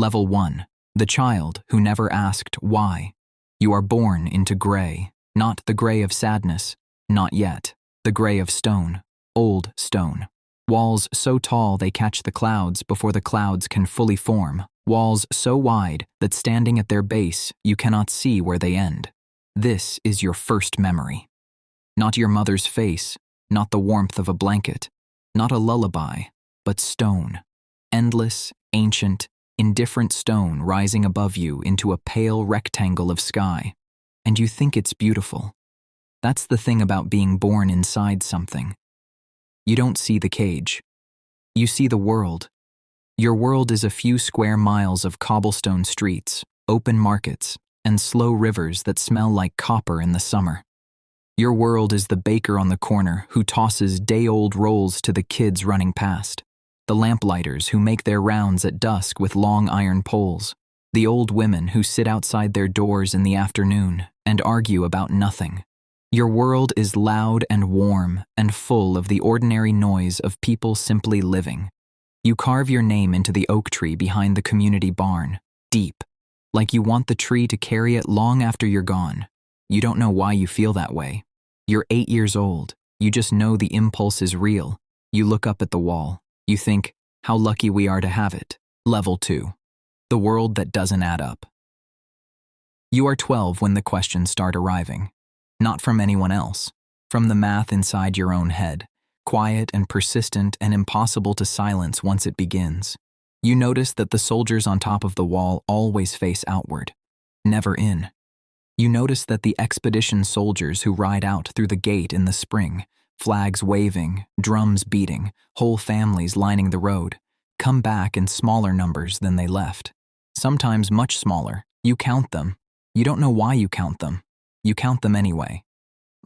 Level 1. The child who never asked why. You are born into gray, not the gray of sadness, not yet, the gray of stone, old stone. Walls so tall they catch the clouds before the clouds can fully form, walls so wide that standing at their base you cannot see where they end. This is your first memory. Not your mother's face, not the warmth of a blanket, not a lullaby, but stone. Endless, ancient, indifferent stone rising above you into a pale rectangle of sky. And you think it's beautiful. That's the thing about being born inside something. You don't see the cage. You see the world. Your world is a few square miles of cobblestone streets, open markets, and slow rivers that smell like copper in the summer. Your world is the baker on the corner who tosses day-old rolls to the kids running past, the lamplighters who make their rounds at dusk with long iron poles, the old women who sit outside their doors in the afternoon and argue about nothing. Your world is loud and warm and full of the ordinary noise of people simply living. You carve your name into the oak tree behind the community barn, deep, like you want the tree to carry it long after you're gone. You don't know why you feel that way. You're 8 years old. You just know the impulse is real. You look up at the wall. You think, how lucky we are to have it. Level 2. The world that doesn't add up. You are 12 when the questions start arriving. Not from anyone else, from the math inside your own head, quiet and persistent and impossible to silence once it begins. You notice that the soldiers on top of the wall always face outward, never in. You notice that the expedition soldiers who ride out through the gate in the spring, flags waving, drums beating, whole families lining the road, come back in smaller numbers than they left. Sometimes much smaller. You count them. You don't know why you count them. You count them anyway.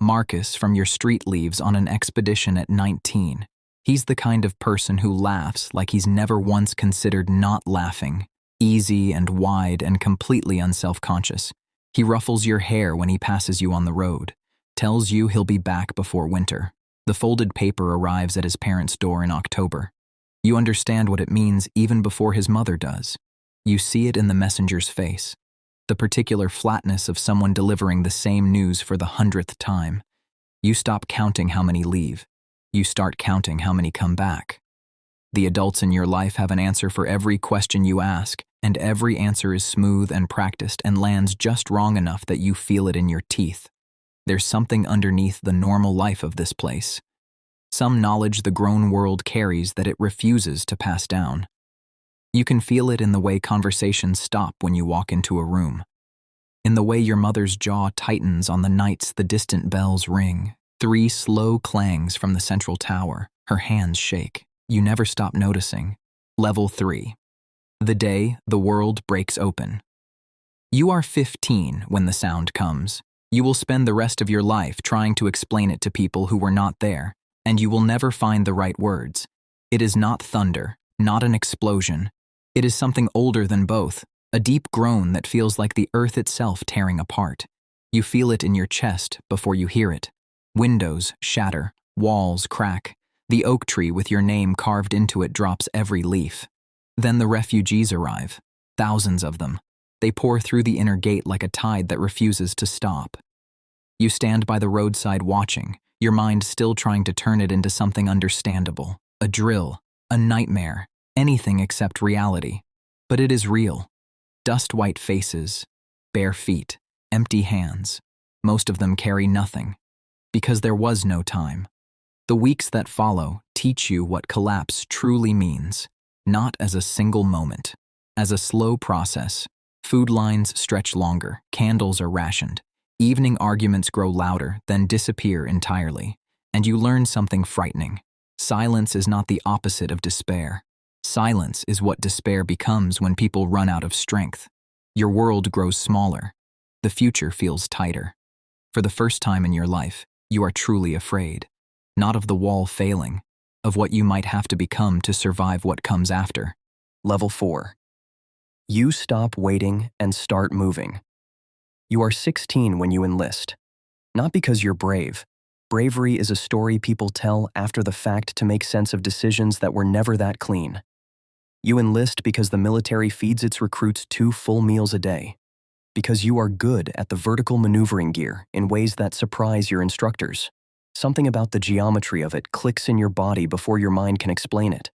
Marcus from your street leaves on an expedition at 19. He's the kind of person who laughs like he's never once considered not laughing, easy and wide and completely unself-conscious. He ruffles your hair when he passes you on the road, tells you he'll be back before winter. The folded paper arrives at his parents' door in October. You understand what it means even before his mother does. You see it in the messenger's face. The particular flatness of someone delivering the same news for the 100th time. You stop counting how many leave. You start counting how many come back. The adults in your life have an answer for every question you ask, and every answer is smooth and practiced and lands just wrong enough that you feel it in your teeth. There's something underneath the normal life of this place. Some knowledge the grown world carries that it refuses to pass down. You can feel it in the way conversations stop when you walk into a room. In the way your mother's jaw tightens on the nights the distant bells ring. 3 slow clangs from the central tower. Her hands shake. You never stop noticing. Level 3. The day the world breaks open. You are 15 when the sound comes. You will spend the rest of your life trying to explain it to people who were not there, and you will never find the right words. It is not thunder, not an explosion. It is something older than both, a deep groan that feels like the earth itself tearing apart. You feel it in your chest before you hear it. Windows shatter, walls crack. The oak tree with your name carved into it drops every leaf. Then the refugees arrive, thousands of them. They pour through the inner gate like a tide that refuses to stop. You stand by the roadside watching, your mind still trying to turn it into something understandable. A drill, a nightmare, anything except reality. But it is real. Dust-white faces, bare feet, empty hands. Most of them carry nothing, because there was no time. The weeks that follow teach you what collapse truly means, not as a single moment, as a slow process. Food lines stretch longer, candles are rationed, evening arguments grow louder, then disappear entirely, and you learn something frightening. Silence is not the opposite of despair. Silence is what despair becomes when people run out of strength. Your world grows smaller. The future feels tighter. For the first time in your life, you are truly afraid. Not of the wall failing, of what you might have to become to survive what comes after. Level 4. You stop waiting and start moving. You are 16 when you enlist. Not because you're brave. Bravery is a story people tell after the fact to make sense of decisions that were never that clean. You enlist because the military feeds its recruits 2 full meals a day. Because you are good at the vertical maneuvering gear in ways that surprise your instructors. Something about the geometry of it clicks in your body before your mind can explain it.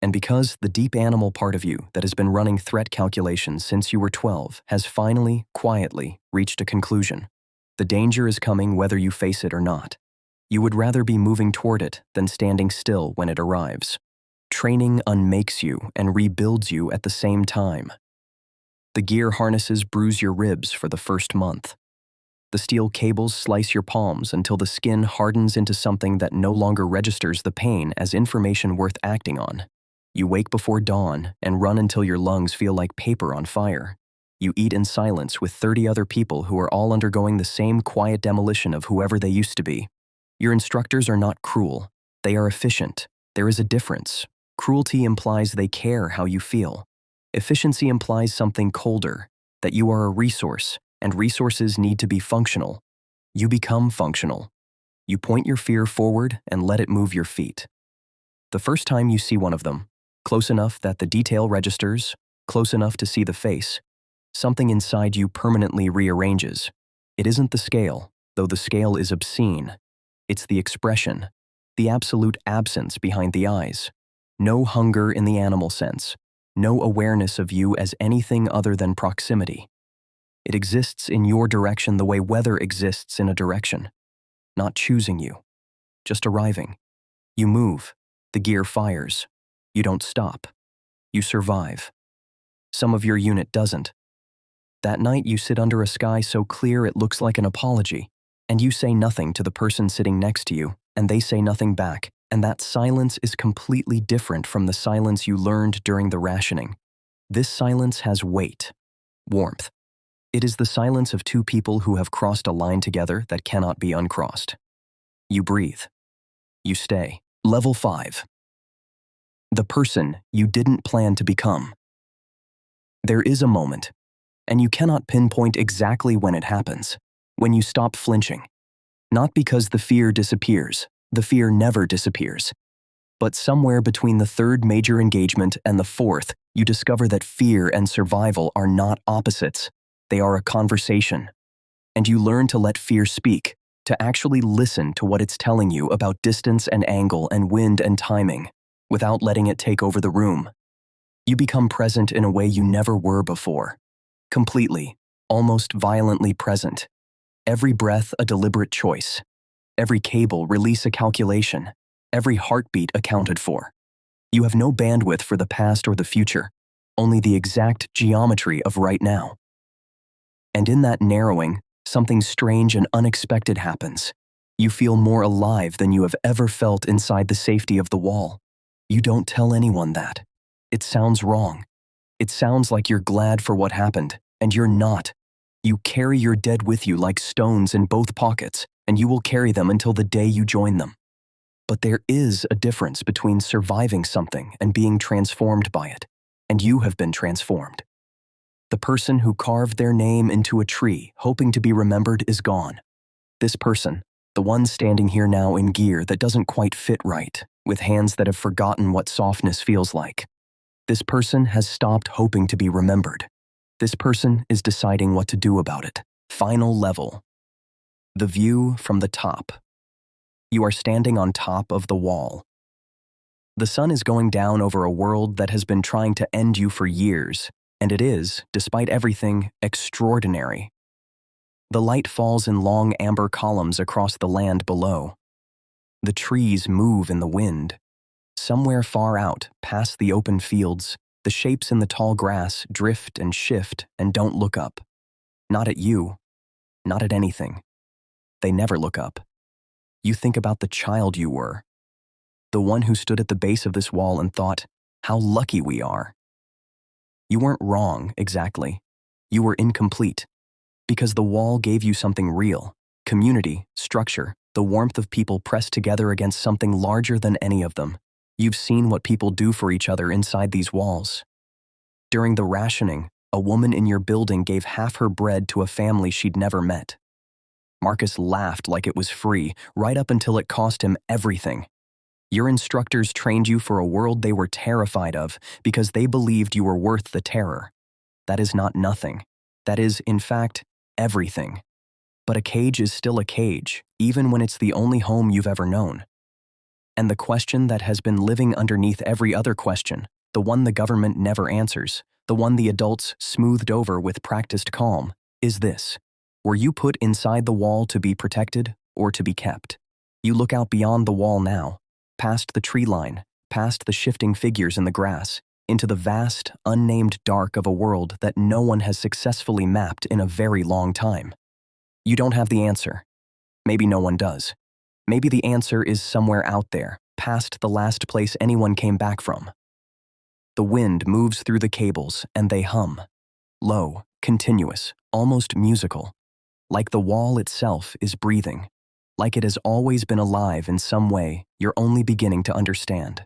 And because the deep animal part of you that has been running threat calculations since you were 12 has finally, quietly, reached a conclusion. The danger is coming whether you face it or not. You would rather be moving toward it than standing still when it arrives. Training unmakes you and rebuilds you at the same time. The gear harnesses bruise your ribs for the first month. The steel cables slice your palms until the skin hardens into something that no longer registers the pain as information worth acting on. You wake before dawn and run until your lungs feel like paper on fire. You eat in silence with 30 other people who are all undergoing the same quiet demolition of whoever they used to be. Your instructors are not cruel. They are efficient. There is a difference. Cruelty implies they care how you feel. Efficiency implies something colder, that you are a resource, and resources need to be functional. You become functional. You point your fear forward and let it move your feet. The first time you see one of them, close enough that the detail registers, close enough to see the face, something inside you permanently rearranges. It isn't the scale, though the scale is obscene. It's the expression, the absolute absence behind the eyes. No hunger in the animal sense. No awareness of you as anything other than proximity. It exists in your direction the way weather exists in a direction. Not choosing you, just arriving. You move, the gear fires. You don't stop. You survive. Some of your unit doesn't. That night you sit under a sky so clear it looks like an apology, and you say nothing to the person sitting next to you, and they say nothing back. And that silence is completely different from the silence you learned during the rationing. This silence has weight, warmth. It is the silence of 2 people who have crossed a line together that cannot be uncrossed. You breathe. You stay. Level 5. The person you didn't plan to become. There is a moment, and you cannot pinpoint exactly when it happens, when you stop flinching. Not because the fear disappears. The fear never disappears. But somewhere between the 3rd major engagement and the 4th, you discover that fear and survival are not opposites. They are a conversation. And you learn to let fear speak, to actually listen to what it's telling you about distance and angle and wind and timing, without letting it take over the room. You become present in a way you never were before. Completely, almost violently present. Every breath a deliberate choice. Every cable release a calculation, every heartbeat accounted for. You have no bandwidth for the past or the future, only the exact geometry of right now. And in that narrowing, something strange and unexpected happens. You feel more alive than you have ever felt inside the safety of the wall. You don't tell anyone that. It sounds wrong. It sounds like you're glad for what happened, and you're not. You carry your dead with you like stones in both pockets, and you will carry them until the day you join them. But there is a difference between surviving something and being transformed by it, and you have been transformed. The person who carved their name into a tree, hoping to be remembered, is gone. This person, the one standing here now in gear that doesn't quite fit right, with hands that have forgotten what softness feels like. This person has stopped hoping to be remembered. This person is deciding what to do about it. Final level. The view from the top. You are standing on top of the wall. The sun is going down over a world that has been trying to end you for years, and it is, despite everything, extraordinary. The light falls in long amber columns across the land below. The trees move in the wind. Somewhere far out, past the open fields, the shapes in the tall grass drift and shift and don't look up. Not at you, not at anything. They never look up. You think about the child you were, the one who stood at the base of this wall and thought, how lucky we are. You weren't wrong, exactly. You were incomplete, because the wall gave you something real, community, structure, the warmth of people pressed together against something larger than any of them. You've seen what people do for each other inside these walls. During the rationing, a woman in your building gave half her bread to a family she'd never met. Marcus laughed like it was free, right up until it cost him everything. Your instructors trained you for a world they were terrified of because they believed you were worth the terror. That is not nothing. That is, in fact, everything. But a cage is still a cage, even when it's the only home you've ever known. And the question that has been living underneath every other question, the one the government never answers, the one the adults smoothed over with practiced calm, is this: were you put inside the wall to be protected or to be kept? You look out beyond the wall now, past the tree line, past the shifting figures in the grass, into the vast, unnamed dark of a world that no one has successfully mapped in a very long time. You don't have the answer. Maybe no one does. Maybe the answer is somewhere out there, past the last place anyone came back from. The wind moves through the cables and they hum. Low, continuous, almost musical. Like the wall itself is breathing. Like it has always been alive in some way you're only beginning to understand.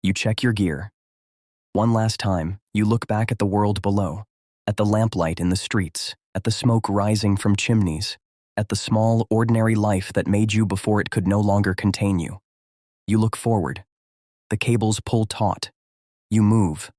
You check your gear. One last time, you look back at the world below, at the lamplight in the streets, at the smoke rising from chimneys, at the small, ordinary life that made you before it could no longer contain you. You look forward. The cables pull taut. You move,